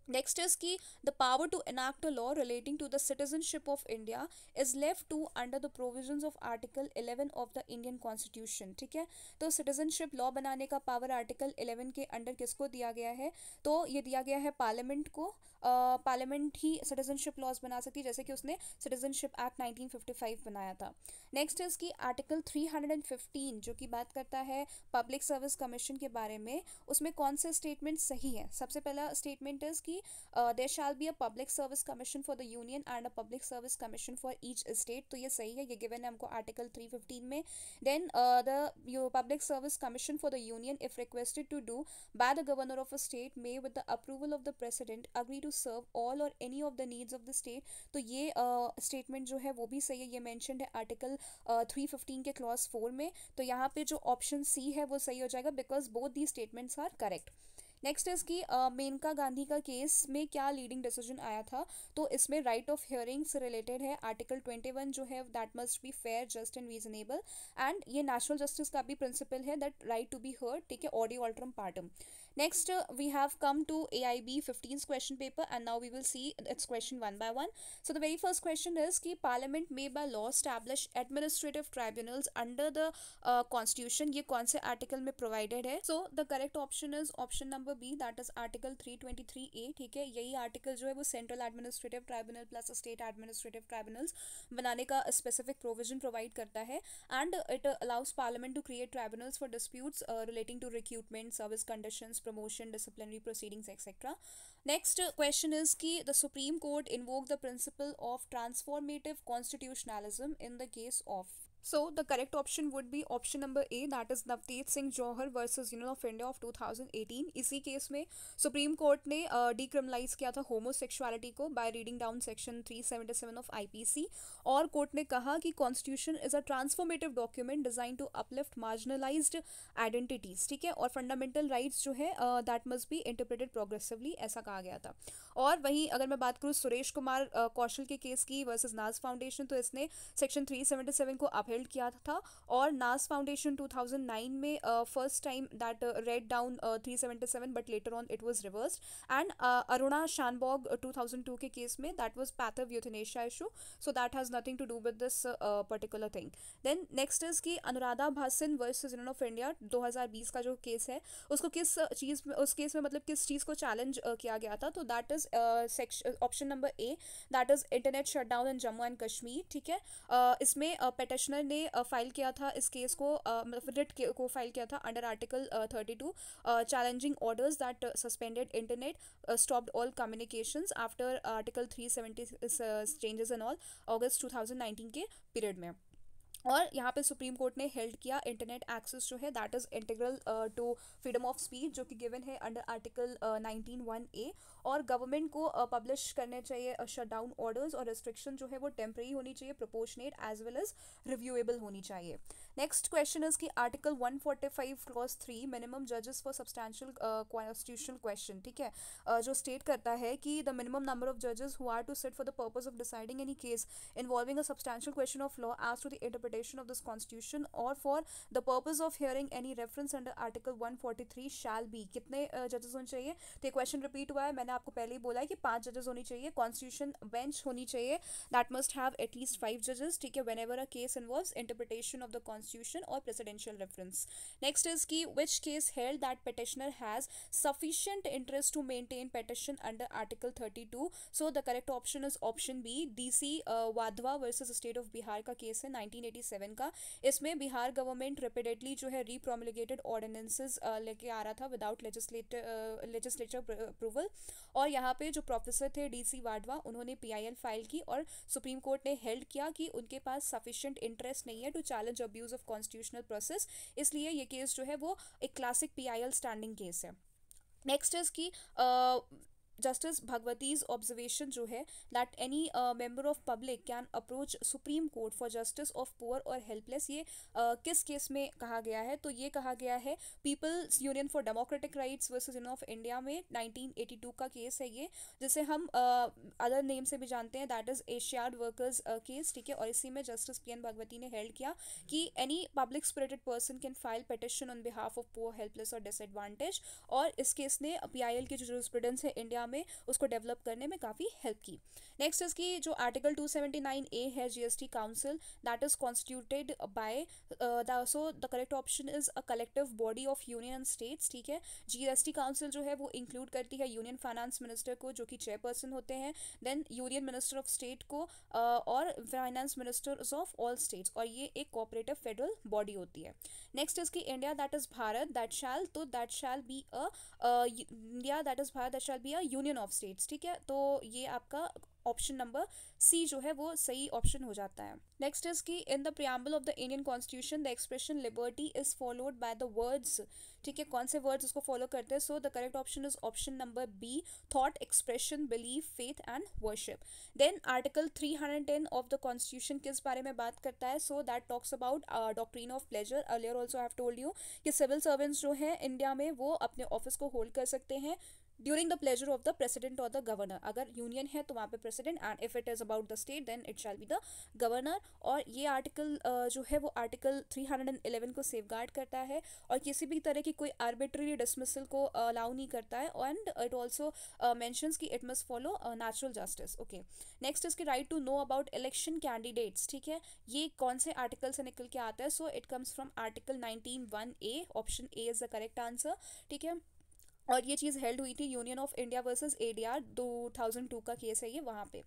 Next is कि the power to enact a law relating to the citizenship of India is left to under the provisions of Article 11 of the Indian Constitution। ठीक है, तो citizenship law बनाने का power article 11 के under किसको दिया गया है? तो ये दिया गया है पार्लियामेंट को। पार्लियामेंट ही सिटीजनशिप लॉज बना सकती है, जैसे कि उसने सिटीजनशिप एक्ट 1955 बनाया था। नेक्स्ट इज की आर्टिकल 315 जो कि बात करता है पब्लिक सर्विस कमीशन के बारे में, उसमें कौन से स्टेटमेंट सही है? सबसे पहला स्टेटमेंट इज कि there shall be a public service commission for the union and a public service commission for each state, तो ये सही है, ये गिवन है हमको आर्टिकल 315 में। Then the public service commission for the union if requested to do by the governor of a state may with the approval of the president agree to serve all or any of the needs of the state, तो ये statement जो है वो भी सही है, ये mentioned है आर्टिकल 315 के क्लॉज 4 में। तो यहाँ पे जो ऑप्शन सी है वो सही हो जाएगा, because both the statements are correct. Next is कि मेनका गांधी का केस में क्या लीडिंग डिसीजन आया था? तो इसमें राइट ऑफ हियरिंग से रिलेटेड है। आर्टिकल 21 जो है that must be fair, just and reasonable, and ये नेशनल जस्टिस का भी प्रिंसिपल है, that right to be heard. ठीक है, audi alteram partem. Next, we have come to AIB 15th question paper, and now we will see its question one by one. So the very first question is कि Parliament may by law establish administrative tribunals under the Constitution, ये कौन से article में provided है? So the correct option is option number B, that is article 323A। ठीक है, यही article जो है वो Central Administrative Tribunal plus State Administrative Tribunals बनाने का specific provision provide करता है, and it allows Parliament to create tribunals for disputes relating to recruitment, service conditions, promotion, disciplinary proceedings, etc. Next question is कि the Supreme Court invoked the principle of transformative constitutionalism in the case of. So the correct option would be option number A, that is Navteej Singh Johar versus Union of India of 2018। इसी केस में supreme Court ने decriminalise किया था homosexuality को by reading down section 377 of IPC, और court ने कहा कि constitution is a transformative document designed to uplift marginalised identities. ठीक है, और फंडामेंटल राइट्स जो है that must be interpreted progressively, ऐसा कहा गया था। और वहीं अगर मैं बात करूँ सुरेश कुमार कौशल के केस की वर्सेस नाज फाउंडेशन, तो इसने सेक्शन 377 को अपहेल्ड किया था, और नाज फाउंडेशन 2009 में first time that read down 377 but later on it was reversed. And Aruna Shanbaug 2002 के केस में that was passive euthanasia issue, so that has nothing to do with this particular thing. Then next is कि Anuradha Bhasin versus union of India 2020 का जो case है उसको किस चीज़ में, उस केस में मतलब किस चीज़ को चैलेंज किया गया था? तो that is option number A, that is internet shutdown in Jammu and Kashmir. ठीक है, इसमें पेटिशनर ने फाइल किया था इस केस को, रिट को फाइल किया था under article 32, challenging orders that suspended internet, stopped all communications after article 370 changes and all, अगस्त 2019 के पीरियड में। और यहाँ पे सुप्रीम कोर्ट ने हेल्ड किया इंटरनेट एक्सेस जो है that is integral to freedom of speech, जो कि गिवन है अंडर आर्टिकल 19(1)(a, और गवर्नमेंट को पब्लिश करने चाहिए शटडाउन ऑर्डर्स, और रिस्ट्रिक्शन जो है वो टेम्परेरी होनी चाहिए, proportionate as well as reviewable होनी चाहिए। नेक्स्ट क्वेश्चन इज कि आर्टिकल 145 क्लॉज 3 मिनिमम जजेस फॉर सब्सटैंशियल कॉन्स्टिट्यूशनल क्वेश्चन, ठीक है, जो स्टेट करता है कि द मिनिमम नंबर ऑफ जजेस who are to sit for the purpose of deciding any case involving a substantial question of law as to the interpretation of this constitution or for the purpose of hearing any reference under article 143 shall be, कितने जजेस होने चाहिए? तो ये question repeat हुआ है, मैंने आपको पहले ही बोला है कि 5 जजेस होनी चाहिए, कॉन्स्टिट्यूशन बेंच होनी चाहिए दैट मस्ट हैव एटलीस्ट 5 जजेस, ठीक है, whenever a case involves interpretation of the constitution or presidential reference. Next is कि which case held that petitioner has sufficient interest to maintain petition under article 32, so the correct option is option B, DC Wadhwa versus state of Bihar का case है 1987 का। इसमें Bihar government repeatedly जो है रीप्रोमुलेटेड ordinances लेके आ रहा था विदाउट लेजिस्लेचर अप्रूवल, और यहाँ पे जो प्रोफेसर थे DC वाधवा, उन्होंने PIL फाइल की और सुप्रीम कोर्ट ने हेल्ड किया कि उनके पास सफिशिएंट इंटरेस्ट नहीं है to challenge abuse of constitutional process, इसलिए ये केस जो है वो एक क्लासिक PIL स्टैंडिंग केस है। नेक्स्ट इज की Justice Bhagwati's observation जो है that any member of public can approach Supreme Court for justice of poor or helpless, ये किस केस में कहा गया है? तो ये कहा गया है People's Union for Democratic Rights versus Union of India में 1982 का केस है ये, जिसे हम अदर नेम से भी जानते हैं, that is Asiad workers case, ठीक है, और इसी में जस्टिस PN भगवती ने हेल्ड किया कि any public spirited person can file petition on behalf of poor, helpless और डिसएडवांटेज, और इस केस ने PIL की जो जूरिस्प्रूडेंस है इंडिया में उसको डेवलप करने में काफ़ी हेल्प की। नेक्स्ट इज की जो आर्टिकल 279A है GST council, that is constituted by so the correct option is a collective body of union states, ठीक है। GST काउंसिल जो है वो इंक्लूड करती है यूनियन फाइनेंस मिनिस्टर को, जो कि चेयरपर्सन होते हैं, then union minister of state को और finance ministers of all states, और ये एक कोऑपरेटिव फेडरल बॉडी होती है। नेक्स्ट इज की India that is Bharat that shall, तो that shall be a India that is Bharat that shall be a union of states, ठीक है, तो ये आपका ऑप्शन नंबर सी जो है वो सही ऑप्शन हो जाता है। नेक्स्ट इज की in the preamble of the Indian constitution the expression liberty is followed by the words, ठीक है, कौन से वर्ड्स उसको फॉलो करते हैं? So the correct option is option number B, thought, expression, belief, faith and worship. Then article 310 of the constitution किस बारे में बात करता है? So that talks about doctrine of pleasure. Earlier also have told you कि civil servants जो हैं India में वो अपने ऑफिस को होल्ड कर सकते हैं during the pleasure of the president और द गवर्नर। अगर यूनियन है तो वहाँ पे president, and if it is about the state then it shall be the governor. और ये आर्टिकल जो है वो आर्टिकल 311 को सेफगार्ड करता है और किसी भी तरह की कोई आर्बिट्ररी डिसमिसल को अलाउ नहीं करता है, एंड इट ऑल्सो मेंशंस कि it must follow natural justice. Okay, next इसके right to know about election candidates, ठीक है, ये कौन से आर्टिकल से निकल के आता है? So it comes from article 19(1)(a, option A is the correct answer, ठीक है, और ये चीज़ हेल्ड हुई थी union of India versus ADR 2002 का केस है ये वहाँ पे।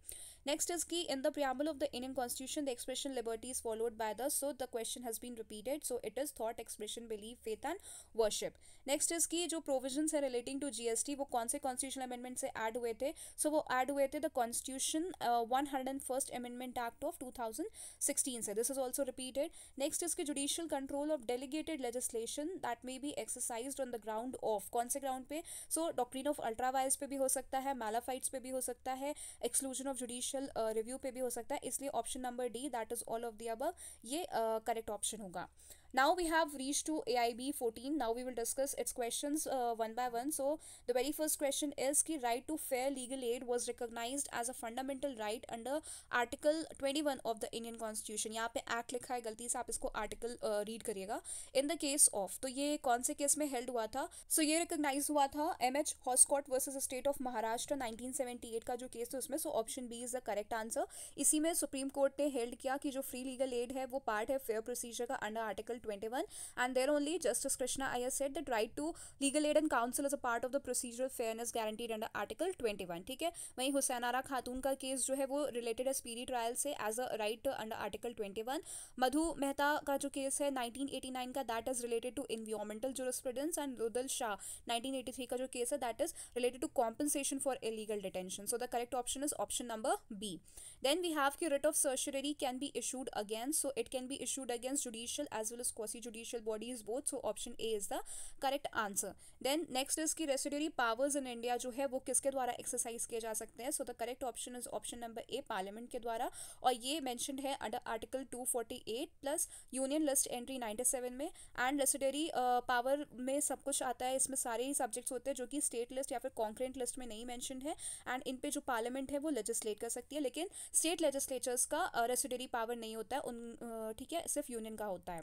नेक्स्ट इज की in the preamble of the Indian constitution the expression liberty is followed by the, so the question has been repeated, so it is thought, expression, belief, faith and worship. Next is की जो provisions है relating to GST वो कौन से constitutional amendment से add हुए थे? सो वो ऐड हुए थे the constitution 101st amendment act of 2016 से, this is also repeated. Next is की judicial control of delegated legislation that may be exercised on the ground of, कौन से ग्राउंड पे? So doctrine of ultra vires पे भी हो सकता है, मैलाफाइट्स पे भी हो सकता है, एक्सक्लूजन ऑफ जुडिशियल रिव्यू पे भी हो सकता है, इसलिए option number D that is all of the above ये करेक्ट ऑप्शन होगा। Now we have reached to AIB 14. Now we will discuss its questions one by one. So the very first question is कि right to fair legal aid was recognized as a fundamental right under Article 21 of the Indian Constitution. यहाँ पे act लिखा है, गलती से आप इसको article read करिएगा। In the case of, तो ये कौन से केस में हेल्ड हुआ था? सो ये रिकॉग्नाइज हुआ था MH Hoskot versus state of Maharashtra 1978 का जो केस था उसमें, so option B is the correct answer. इसी में सुप्रीम कोर्ट ने हेल्ड किया कि जो फ्री लीगल एड है वो पार्ट है फेयर प्रोसीजर का under article Article 21, and there only Justice Krishna Iyer said that right to legal aid and counsel is a part of the procedural fairness guaranteed under Article 21. ठीक है, वहीं हुसैन आरा खातून का case जो है वो related है speedy trial से as a right under article 21. Madhu Mehta का जो केस है 1989 का, that is related to environmental jurisprudence. And Rudal Shah 1983 का जो केस है that is related to compensation for illegal detention. So the correct option is option number B. Then we have कि writ of certiorari can be issued against, so it can be issued against judicial as well as quasi judicial bodies both, so option A is the correct answer. Then next is कि residuary powers in India जो है वो किसके द्वारा exercise किए जा सकते हैं. So the correct option is option number A, parliament के द्वारा, और ये mentioned है under article 248 plus union list entry 97 में. एंड रेसिडरी पावर में सब कुछ आता है, इसमें सारे ही सब्जेक्ट्स होते हैं जो कि स्टेट लिस्ट या फिर कॉन्क्रेंट लिस्ट में नहीं मेंशन्ड है. एंड इन पे जो पार्लियामेंट है वो लेजिस्लेट कर सकती है, लेकिन स्टेट लेजिस्लेचर्स का रेसिडरी पावर नहीं होता है उन, ठीक है, सिर्फ यूनियन का होता है.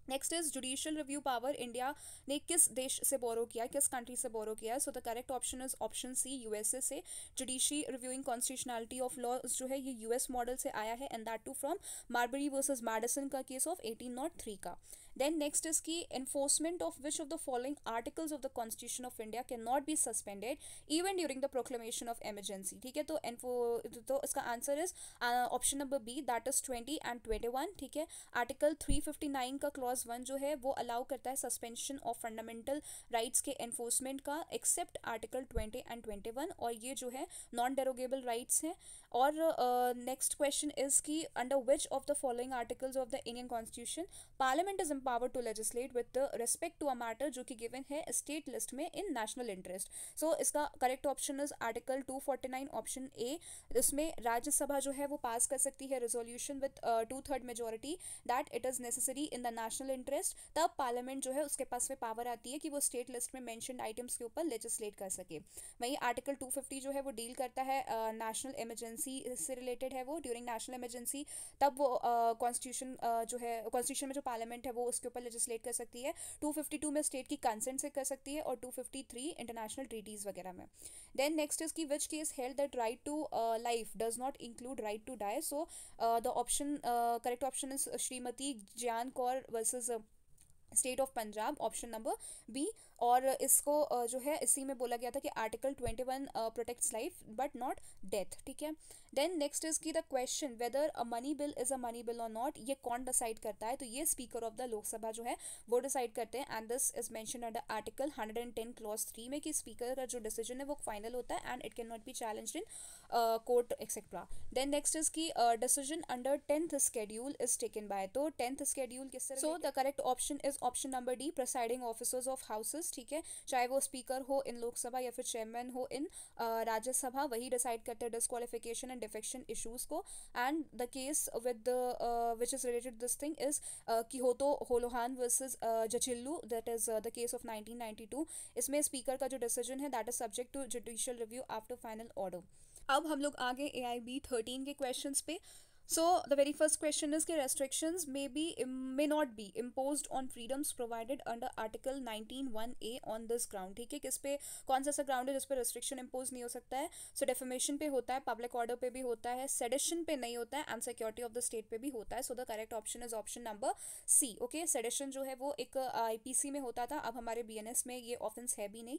Next is judicial review power India ने किस देश से बोरो किया, किस कंट्री से बोरो किया. So the correct option is option C, USA से. Judiciary reviewing constitutionality of law जो है ये यूएस मॉडल से आया है, and that too from Marbury versus Madison का केस ऑफ 1803 का. Then next is की enforcement of which of the following articles of the Constitution of India cannot be suspended even during the proclamation of emergency. ठीक है, तो इसका answer is option number B, that is 20 and 21. ठीक है, article 359 का clause 1 जो है वो अलाउ करता है सस्पेंशन ऑफ फंडामेंटल राइट्स के एनफोर्समेंट का, एक्सेप्ट आर्टिकल 20 and 21, और ये जो है नॉन डेरोगेबल राइट्स हैं. और नेक्स्ट क्वेश्चन इज की under which of the following articles of the Indian constitution parliament is empowered to legislate with respect to a matter जो कि गिवन है स्टेट लिस्ट में इन नेशनल इंटरेस्ट. सो इसका correct option is article 249 option A. इसमें राज्यसभा जो है वो pass कर सकती है resolution with 2/3 majority that it is necessary in the national interest. तब पार्लियामेंट जो है उसके पास में पावर आती है कि वो स्टेट लिस्ट में मेंशन्ड आइटम्स के ऊपर लेजिस्लेट कर सके. वहीं आर्टिकल 250 जो है वो डील करता है नेशनल इमरजेंसी से रिलेटेड है, वो ड्यूरिंग नेशनल इमरजेंसी तब वो कॉन्स्टिट्यूशन जो है कॉन्स्टिट्यूशन में जो पार्लियामेंट है वो उसके ऊपर लेजिस्लेट कर सकती है. 252 में स्टेट की कंसेंट से कर सकती है, और 253 इंटरनेशनल ट्रीटीज वगैरह में. देन नेक्स्ट इज की which case held that right to life does not include right to die. So the option correct option is Shrimati Gian Kaur versus state of Punjab, option number B. और इसको जो है इसी में बोला गया था कि article 21 protects life but not death. ठीक है, देन नेक्स्ट इज की the question whether a money bill is a money bill और नॉट, ये कौन डिसाइड करता है. तो ये स्पीकर ऑफ द लोकसभा जो है वो डिसाइड करते हैं, and this is mention under article 110 clause 3 में कि स्पीकर का जो डिसीजन है वो फाइनल होता है and it can not be challenged in court etcetera. Then next is की decision under 10th schedule is taken by. तो 10th शेड्यूल किससे. So the correct option is option number D, presiding officers of houses. ठीक है, चाहे वो speaker हो इन लोकसभा या फिर चेयरमैन हो इन राज्यसभा, वही डिसाइड करते हैं डिस्क्वालिफिकेशन एंड डिफेक्शन इश्यूज को. And the case with which is related this thing is Kihoto Hollohan versus Zachillhu, that is the case of 1992. इसमें स्पीकर का जो डिसीजन है that is subject to judicial review after final order. अब हम लोग आगे AIB 13 के क्वेश्चंस पे. So the very first question is कि restrictions may not be imposed on freedoms provided under Article 19(1)(a) on this ground. ठीक है, किस पे कौन सा ग्राउंड है जिस पे restriction impose नहीं हो सकता है. So defamation पे होता है, public order पे भी होता है, sedition पे नहीं होता है, and security of the state पे भी होता है. So the correct option is option number C. Okay, sedition जो है वो एक IPC में होता था, अब हमारे BNS में ये offense है भी नहीं.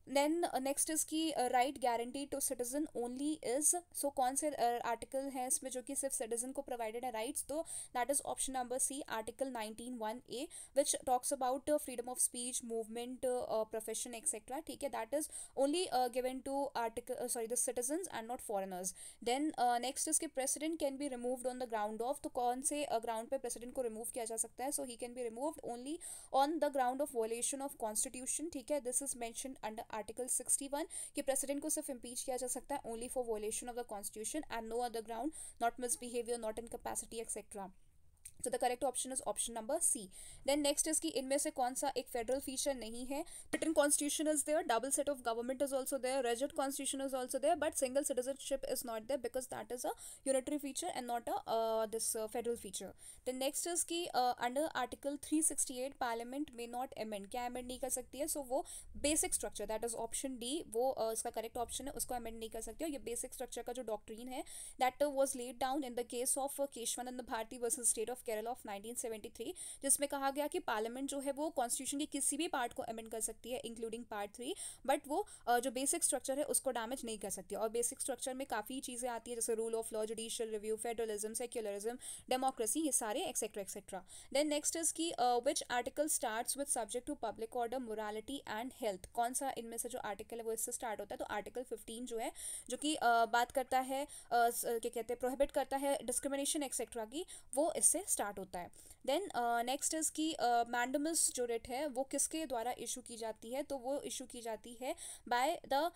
देन नेक्स्ट इज की right guarantee to citizen only is. So कौन से आर्टिकल हैं इसमें जो कि सिर्फ सिटीजन को प्रोवाइडेड है राइट्स. तो that is option number C, article 19(1)(a) which talks about freedom of speech, movement, profession etcetera. ठीक है, that is only given to article the citizens and not foreigners. Then next is कि president can be removed on the ground of. तो कौन से ground पे president को remove किया जा सकता है. So he can be removed only on the ground of violation of constitution. ठीक है, this is mentioned under article 61 कि प्रेसिडेंट को सिर्फ इम्पीच किया जा सकता है only for violation of the constitution and no other ground, not misbehaviour, not incapacity etcetera. So the correct option is option number C. Then next is कि इनमें से कौन सा एक फेडरल फीचर नहीं है. Written constitution is there, double set of government is also there, rigid constitution is also there, but single citizenship is not there because that is a unitary feature and not a this federal feature. Then next is कि under article 368 parliament may not amend. क्या amend नहीं कर सकती है. So वो basic structure that is option D, वो इसका correct option है, उसको amend नहीं कर सकती है. ये basic structure का जो doctrine है that was laid down in the case of Kesavananda Bharati versus state of Kerala of 1973, जिसमें कहा गया कि पार्लियामेंट जो है वो कॉन्स्टिट्यूशन के किसी भी पार्ट को अमेंड कर सकती है इंक्लूडिंग पार्ट 3, बट वो जो बेसिक स्ट्रक्चर है उसको डैमेज नहीं कर सकती। और बेसिक स्ट्रक्चर में काफ़ी चीज़ें आती है, जैसे rule of law, judicial review, federalism, secularism, democracy, ये सारे etcetera etcetera. Then next is की which article starts with subject to public order, morality and health. कौन सा इनमें से जो आर्टिकल है वो इससे स्टार्ट होता है? तो आर्टिकल 15 जो है, जो कि बात करता है क्या कहते हैं, प्रोहिबिट करता है डिस्क्रिमिनेशन एक्सेट्रा की, वो इससे स्टार्ट होता है। देन नेक्स्ट इज की मैंडमस जो रिट है वो किसके द्वारा इशू की जाती है? तो वो इशू की जाती है by the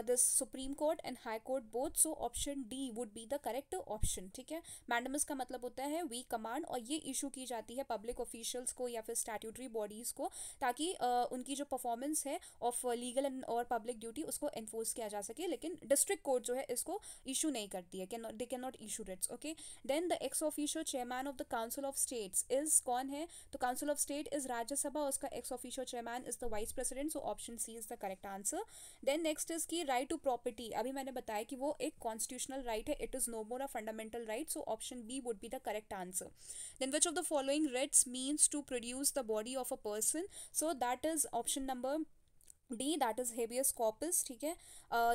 this supreme court and high court both, so option D would be the correct option. ठीक है, मैंडमस का मतलब होता है वी कमांड, और ये इशू की जाती है पब्लिक ऑफिशियल्स को या फिर स्टैट्यूटरी बॉडीज को, ताकि उनकी जो परफॉर्मेंस है ऑफ लीगल एंड और पब्लिक ड्यूटी उसको एनफोर्स किया जा सके। लेकिन डिस्ट्रिक्ट कोर्ट जो है इसको इशू नहीं करती है, they can not issue writs. Okay, then the ex officio chairman of the council of states is कौन है? तो council of state is Rajya Sabha, उसका ex officio chairman is the vice president, so option C is the correct answer. Then next is की right to property, अभी मैंने बताया कि वो एक कॉन्स्टिट्यूशनल राइट है, it is no more a fundamental right, so option B would be the correct answer. Then which of the following writs means to produce the body of a person? So that is option number D, that is habeas corpus. ठीक है,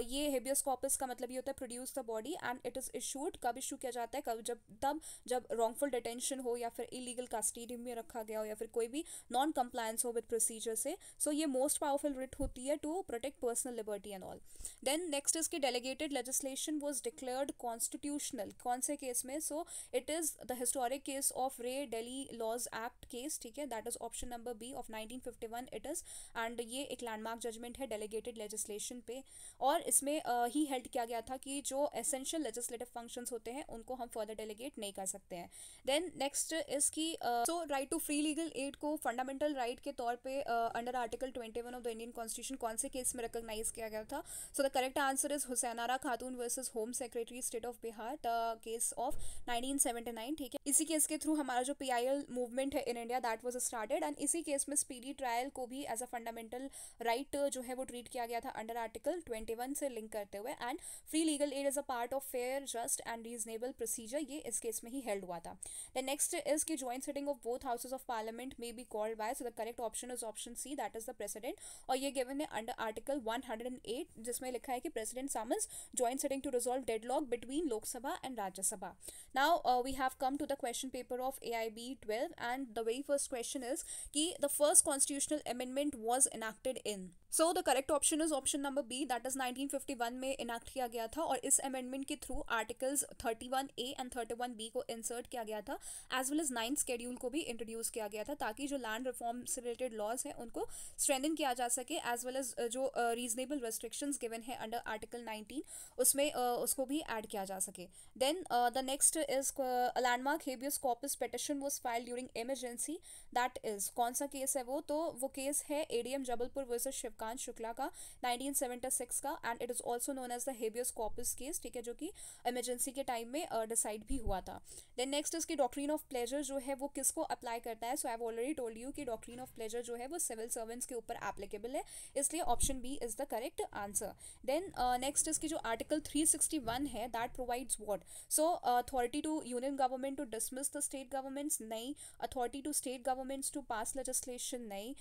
ये habeas corpus का मतलब ये होता है produce the body, and it is issued, कब issue किया जाता है? कब जब रॉन्गफुल डिटेंशन हो या फिर इलीगल कस्टडी में रखा गया हो या फिर कोई भी नॉन कंप्लायंस हो विद प्रोसीजर से। सो ये मोस्ट पावरफुल रिट होती है to protect personal liberty and all. Then next is की delegated legislation was declared constitutional, कौन से केस में? So it is the historic case of re Delhi laws act case. ठीक है, that is option number B of 1951 it is, and ये एक landmark judgement है delegated legislation पे, और इसमें ही हेल्ड किया गया था कि जो एसेंशियल लेजिस्लेटिव फंक्शंस होते हैं उनको हम फर्दर डेलीगेट नहीं कर सकते हैं। देन नेक्स्ट इज की so right to free legal aid को फंडामेंटल राइट के तौर पे under article 21 of the Indian constitution कौन से केस में रिकॉग्नाइज किया गया था? So the correct answer is Hussainara Khatoon versus home secretary state of Bihar, the case of 1979। ठीक है, इसी केस के थ्रू हमारा जो PIL मूवमेंट है in India that was started, and इसी केस में स्पीडी ट्रायल को भी एज अ फंडामेंटल राइट जो है वो ट्रीट किया गया था अंडर आर्टिकल 21 से लिंक करते हुए, and free legal aid is a part of fair just and reasonable procedure, ये इस केस में ही हेल्ड हुआ था। द नेक्स्ट इज की joint sitting of both houses of parliament may be called by, so the correct option is option C, that is the president, और ये given है अंडर आर्टिकल 108, जिसमें लिखा है कि president summons joint sitting to resolve deadlock between Lok Sabha and Rajya Sabha. Now we have come to the question paper of AIB 12, and the very first question is कि the first constitutional amendment was enacted in. So the correct option is option number B, that is 1951 में enact किया गया था, और इस amendment के through articles 31A and 31B को insert किया गया था, as well as 9th schedule को भी इंट्रोड्यूस किया गया था, ताकि जो लैंड रिफॉर्म से रिलेटेड लॉज हैं उनको स्ट्रेंथन किया जा सके, एज वेल एज जो रीजनेबल रेस्ट्रिक्शंस गिवन है अंडर आर्टिकल 19 उसमें उसको भी ऐड किया जा सके। Then the next is landmark habeas corpus petition was filed during emergency, that is कौन सा केस है वो? तो वो केस है ADM जबलपुर वर्सेस शिवकांत शुक्ला का 1976 का, and it is also known as the habeas corpus case. ठीक है, जो कि इमरजेंसी के टाइम में डिसाइड भी हुआ था। देन नेक्स्ट इसकी डॉक्ट्रिन ऑफ प्लेजर जो है वो किसको अप्लाई करता है? So I have already told you कि डॉक्ट्रिन ऑफ प्लेजर जो है वो सिविल सर्वेंट्स के ऊपर एप्लीकेबल है, इसलिए option B is the correct answer. Then next इसकी जो आर्टिकल 361 है that provides what? So authority to union government to dismiss the state governments, नहीं। Authority to state governments to pass legislation, नहीं।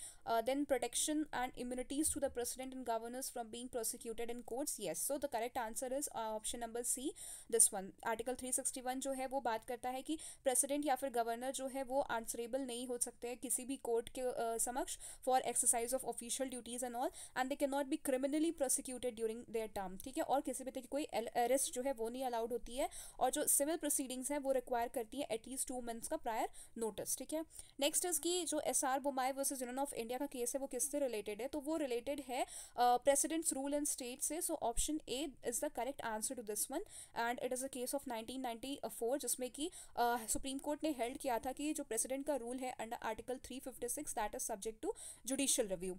Then protection and immunities to the president and governors from being prosecuted in courts, yes. So the correct answer is option number C, this one. Article 361 जो है वो बात करता है कि president या फिर गवर्नर जो है वो आंसरेबल नहीं हो सकते हैं किसी भी कोर्ट के समक्ष for exercise of official duties and all, and they can not B criminally prosecuted during their term. ठीक है, और किसी भी तरह की कोई अरेस्ट जो है वो नहीं अलाउड होती है, और जो सिविल प्रोसीडिंग्स हैं वो रिक्वायर करती है एटलीस्ट 2 मंथ्स का प्रायर नोटिस। ठीक है, नेक्स्ट इज की जो SR Bommai versus union of India का केस है वो किससे रिलेटेड है? तो वो रिलेटेड है प्रेसिडेंट्स रूल इन स्टेट से, so option A is the correct answer to this one, and it is a case of 1994 जिसमें कि सुप्रीम कोर्ट ने हेल्ड किया था कि जो प्रेसिडेंट का रूल है under article 356 that is subject to judicial review.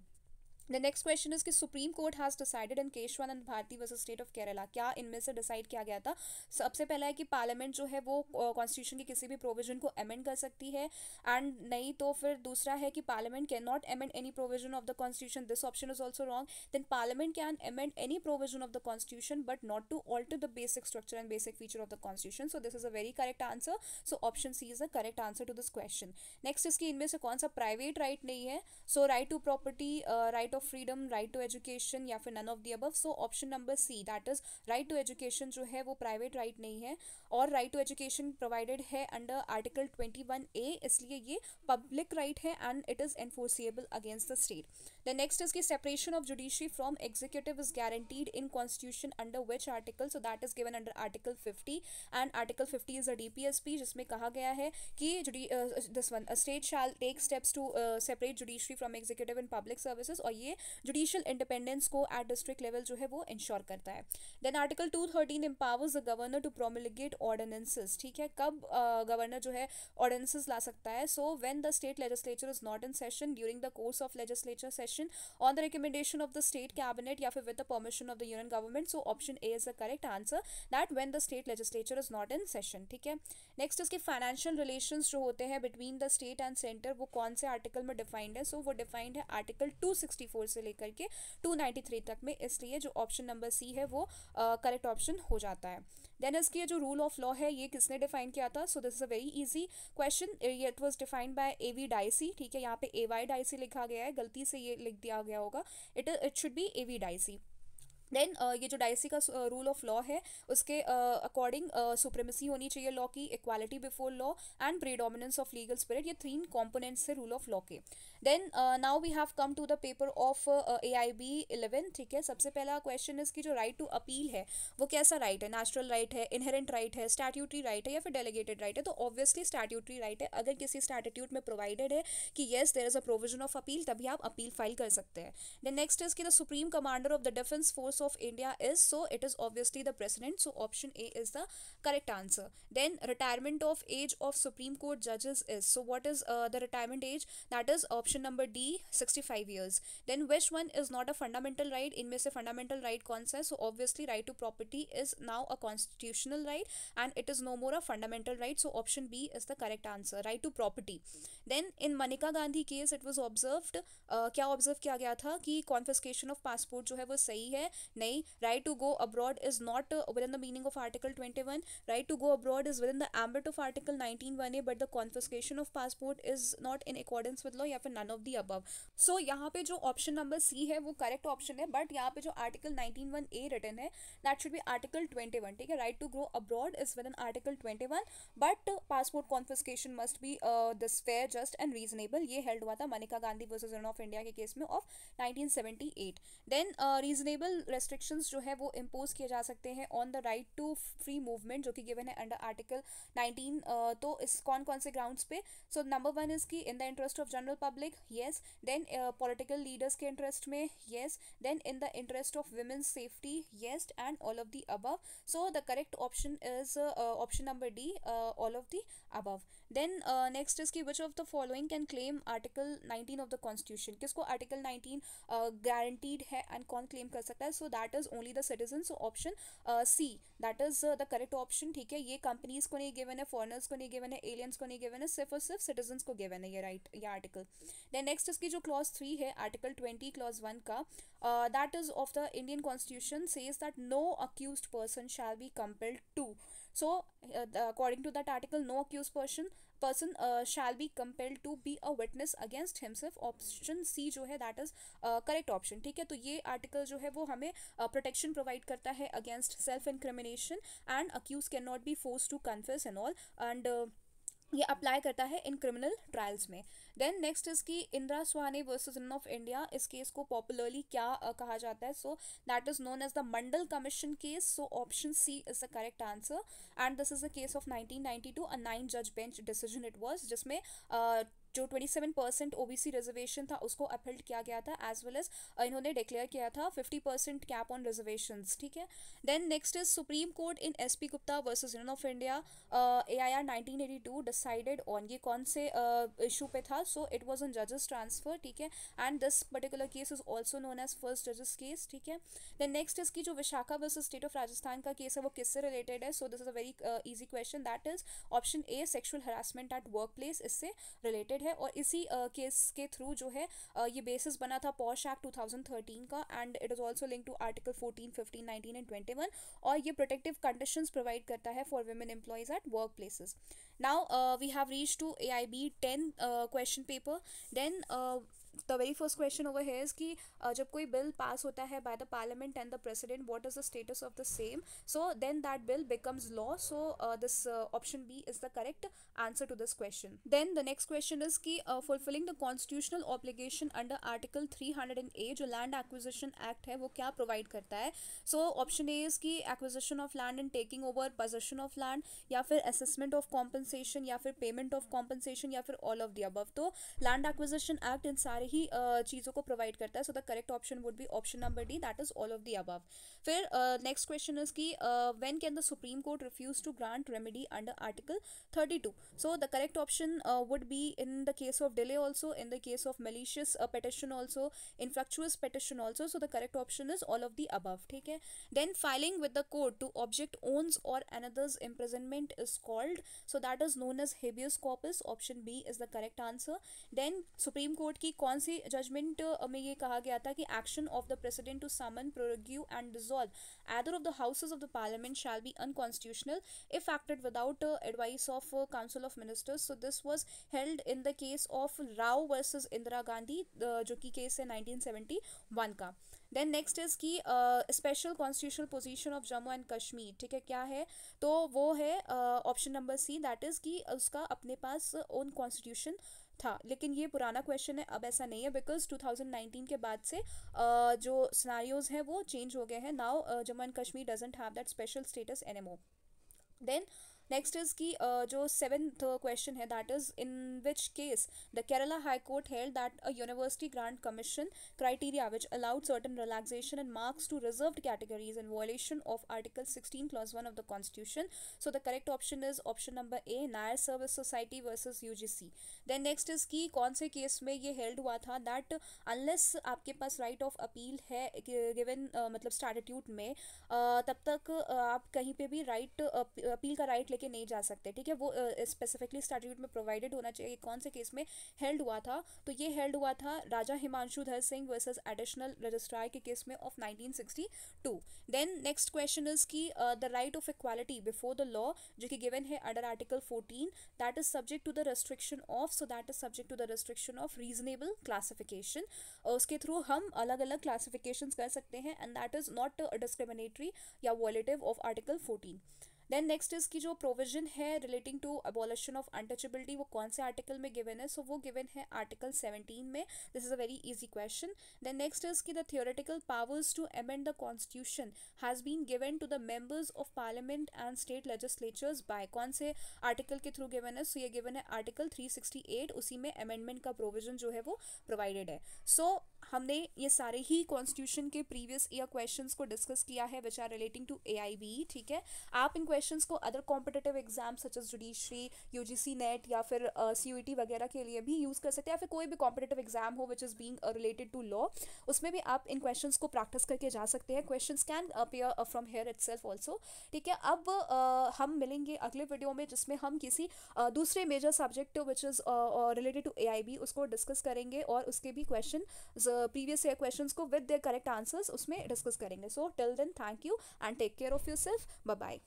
The next question is कि Supreme Court has decided in Kesavananda Bharati versus state of Kerala, क्या इनमें से डिसाइड किया गया था? सबसे पहला है कि पार्लियामेंट जो है वो कॉन्स्टिट्यूशन की किसी भी प्रोविजन को अमेंड कर सकती है, एंड नहीं तो फिर दूसरा है कि parliament can not amend any provision of the constitution, this option is also wrong. Then parliament can amend any provision of the constitution but not to alter the basic structure and basic feature of the constitution, so this is a very correct answer. So option C is the correct answer to this question. Next इसकी इनमें से कौन सा private right नहीं है? So right to property, right of freedom, right to education या फिर none of the above. So option number C that is right to education जो है वो प्राइवेट राइट नहीं है, और राइट टू एजुकेशन प्रोवाइडेड है अंडर आर्टिकल 21A, इसलिए ये पब्लिक राइट है and it is enforceable against the state. The next is की separation of judiciary from executive is guaranteed in constitution under which article? So that is given under article 50, and article 50 is a DPSP जिसमें कहा गया है कि this one state shall take steps to separate judiciary from executive in public services, और ये judicial independence को at district level जो है वो इंश्योर करता है. Then article 213 empowers the governor to promulgate ordinances. ठीक है, कब गवर्नर जो है ऑर्डिनेंसेस ला सकता है? So when the state legislature is not in session during the course of legislature session on the recommendation of the state cabinet या फिर with the permission of the union government. So option A is the correct answer, that when the state legislature is not in session. ठीक है, next इसके financial relations जो होते हैं between the state and centre, वो कौन से article में डिफाइंड है? सो वो डिफाइंड है आर्टिकल 264 से लेकर के 293 तक में, इसलिए जो ऑप्शन नंबर सी है वो करेक्ट ऑप्शन हो जाता है. देन इसकी जो रूल ऑफ लॉ है ये किसने डिफाइन किया था? सो this is a very easy question. It was defined by A.V. Dicey. ठीक है, यहाँ पे A.Y. डाइसी लिखा गया है, गलती से ये लिख दिया गया होगा, it should be A.V. Dicey. Then ये जो डाइसी का रूल ऑफ लॉ है उसके अकॉर्डिंग सुप्रीमेसी होनी चाहिए लॉ की, equality before law and predominance of legal spirit, ये 3 कॉम्पोनेंट्स है रूल ऑफ लॉ के. Then now we have come to the paper of AIB 11. ठीक है, सबसे पहला क्वेश्चन इसकी जो राइट टू अपील है वो कैसा राइट है? नेचुरल राइट है, इनहेरेंट राइट है, स्टैट्यूटरी राइट है या फिर डेलीगेटेड राइट है? तो ऑब्वियसली स्टैट्यूटरी राइट है. अगर किसी स्टैट्यूट में प्रोवाइडेड है कि yes there is a provision of appeal, तभी आप अपील फाइल कर सकते हैं. देन नेक्स्ट इज की the supreme commander of the defence force of India is, so it is obviously the president, so option A is the correct answer. Then retirement of age of Supreme Court judges is, so what is the retirement age? That is option number D, 65 years. Then which one is not a fundamental right? इनमें से fundamental right कौन सा है? So obviously right to property is now a constitutional right and it is no more a fundamental right, so option B is the correct answer, right to property. Then in Manika Gandhi case it was observed, क्या observe किया गया था कि confiscation of passport जो है वो सही है? नहीं. Right to go abroad is not within the meaning of article 21. Right to go abroad is within the ambit of article 19(1)(a), but the confiscation of passport is not in accordance with law या फिर none of the above. So यहाँ पे जो option number सी है वो correct option है, but यहाँ पे जो आर्टिकल 19(1)(a रिटन है दैट शुड बी आर्टिकल 21. ठीक है, right to go abroad is within article 21, but passport confiscation must be this fair, just and reasonable. ये हेल्ड हुआ था Maneka Gandhi versus union of India के केस में of 1978. Then reasonable restrictions जो है वो इम्पोज किए जा सकते हैं on the right to free movement, जो कि गिवन है अंडर आर्टिकल 19. तो इस कौन कौन से ग्राउंड्स पे? सो नंबर 1 इज की in the interest of general public, yes. Then political leaders के इंटरेस्ट में, yes. Then in the interest of women's safety, yes, and all of the above. So the correct option is option number D, all of the above. Then next is की which of the following can claim article 19 of the constitution? किसको article 19 guaranteed है and कौन claim कर सकता है? So that is only the citizen, so option C that is the correct option. ठीक है, ये कंपनीज को नहीं गिवन है, फॉरनर्स को नहीं गिवन है, एलियंस को नहीं गिवन है, सिर्फ और सिर्फ सिटीजन को गिवन है ये राइट, ये आर्टिकल. देन नेक्स्ट इसकी जो क्लॉज 3 है आर्टिकल 20 क्लॉज 1 का, that is of the Indian constitution says that no accused person shall be compelled to. So according to that article, no accused person shall be compelled to be a witness against himself. Option C जो है that is correct option. ठीक है, तो ये article जो है वो हमें प्रोटेक्शन प्रोवाइड करता है against self incrimination and accuse can not be force to confess and all, and ये अप्लाई करता है इन क्रिमिनल ट्रायल्स में. देन नेक्स्ट इसकी Indira Sawhney versus union of India, इस केस को पॉपुलरली क्या कहा जाता है? So that is known as the Mandal commission case, so option C is the correct answer. And this is the case of 1992, a 9 जज बेंच डिसीजन इट वाज, जिसमें जो 27% ओबीसी रिजर्वेशन था उसको अपहोल्ड किया गया था, एज वेल एज इन्होंने declare किया था 50% कैप ऑन रिजर्वेशंस, ठीक है। Then next is supreme court in SP Gupta versus union of India AIR 1982 decided on, ये कौन से इशू पे था, सो इट वाज ऑन जजेस ट्रांसफर, ठीक है, and this particular case is also known as first जजेस केस, ठीक है। देन नेक्स्ट इज की जो Vishakha versus state of Rajasthan का केस है वो किससे रिलेटेड है, सो this is a very easy question, that is option A sexual harassment at work place, इससे रिलेटेड है। और इसी केस के थ्रू जो है ये बेसिस बना था पॉश एक्ट 2013 का, and it is also link to article 14, 15, 19 and 21, और ये प्रोटेक्टिव कंडीशंस प्रोवाइड करता है for women employees at work places. Now we have reach to AIB 10 question paper. Then the very first question over here is कि जब कोई bill pass होता है by the parliament and the president, what is the status of the same, so then that bill becomes law, so this option B is the correct answer to this question. Then the next question is कि fulfilling the constitutional obligation under article 300A जो land acquisition act है वो क्या provide करता है, so option A is कि acquisition of land and taking over possession of land, या फिर assessment of compensation, या फिर payment of compensation, या फिर all of the above। तो land acquisition act इन सारे ही चीज़ों को प्रोवाइड करता है, so the correct option would be option number D, that is all of the above. फिर नेक्स्ट क्वेश्चन इज की when can the supreme court refuse to grant remedy under article 32, so the correct option would be in the case of delay also, in the case of malicious petition also, infructuous petition also, so the correct option is all of the above, ठीक है। then filing with the court to object owns or another's imprisonment is called, so that is known as habeas corpus, option B is the correct answer। then supreme court की कौन सी judgement में ये कहा गया था कि action of the president to summon, prorogue and dissolve either of the houses of the parliament shall be unconstitutional if acted without advice of council of ministers, so this was held in the case of Rao versus Indira Gandhi, जो कि case है 1971 का। Then next is की special constitutional position of Jammu and Kashmir, ठीक है, क्या है, तो वो है option number C, that is कि उसका अपने पास ओन कॉन्स्टिट्यूशन था। लेकिन ये पुराना क्वेश्चन है, अब ऐसा नहीं है, बिकॉज 2019 के बाद से जो सिनारियोज हैं वो चेंज हो गए हैं। Now Jammu and Kashmir doesn't have that special status anymore. Then next is की जो सेवेंथ क्वेश्चन है, that is in which case the Kerala high court held that a university grant commission criteria which allowed certain relaxation and marks to reserved categories in violation of article 16 clause 1 of the constitution, so the correct option is option number A, Nair Service Society versus UGC। then next is की कौन से case में ये held हुआ था, that unless आपके पास right of appeal है given मतलब स्टैट्यूट में, तब तक आप कहीं पे भी राइट अपील का राइट लेके नहीं जा सकते, ठीक है, वो स्पेसिफिकली स्टैट्यूट में प्रोवाइडेड होना चाहिए। कौन से केस में हेल्ड हुआ था, तो ये हेल्ड हुआ था Raja Himanshu Dhar Singh versus additional registrar के केस में of 1962। Then next question is की the right of equality before the law जो कि गिवन है under article 14, that is subject to the restriction of, so that is subject to the restriction of reasonable classification, उसके through हम अलग अलग classifications कर सकते हैं, and that is not discriminatory या violative of article 14। Then next is की जो प्रोविजन है relating to abolition of untouchability वो कौन से आर्टिकल में गिवन है, सो वो गिवन है आर्टिकल 17 में, this is a very easy question. Then next is की the theoretical powers to amend the constitution has been given to the members of parliament and state legislatures by, कौन से article के through given है, सो ये given है article 368, उसी में amendment का प्रोविजन जो है वो प्रोवाइडेड है। सो हमने ये सारे ही कॉन्स्टिट्यूशन के प्रीवियस ईयर क्वेश्चंस को डिस्कस किया है which are relating to AIB, ठीक है। आप इन क्वेश्चंस को other competitive exam such as judiciary, UGC net या फिर CUET वगैरह के लिए भी यूज़ कर सकते हैं, या फिर कोई भी कॉम्पिटिटिव एग्जाम हो which is being related to law, उसमें भी आप इन क्वेश्चंस को प्रैक्टिस करके जा सकते हैं। Questions can appear from here itself also, ठीक है। अब हम मिलेंगे अगले वीडियो में जिसमें हम किसी दूसरे major subject which is related to AIB उसको डिस्कस करेंगे, और उसके भी क्वेश्चन प्रीवियस ईयर क्वेश्चंस को विद देयर करेक्ट आंसर्स उसमें डिस्कस करेंगे। So till then thank you and take care of yourself, bye bye.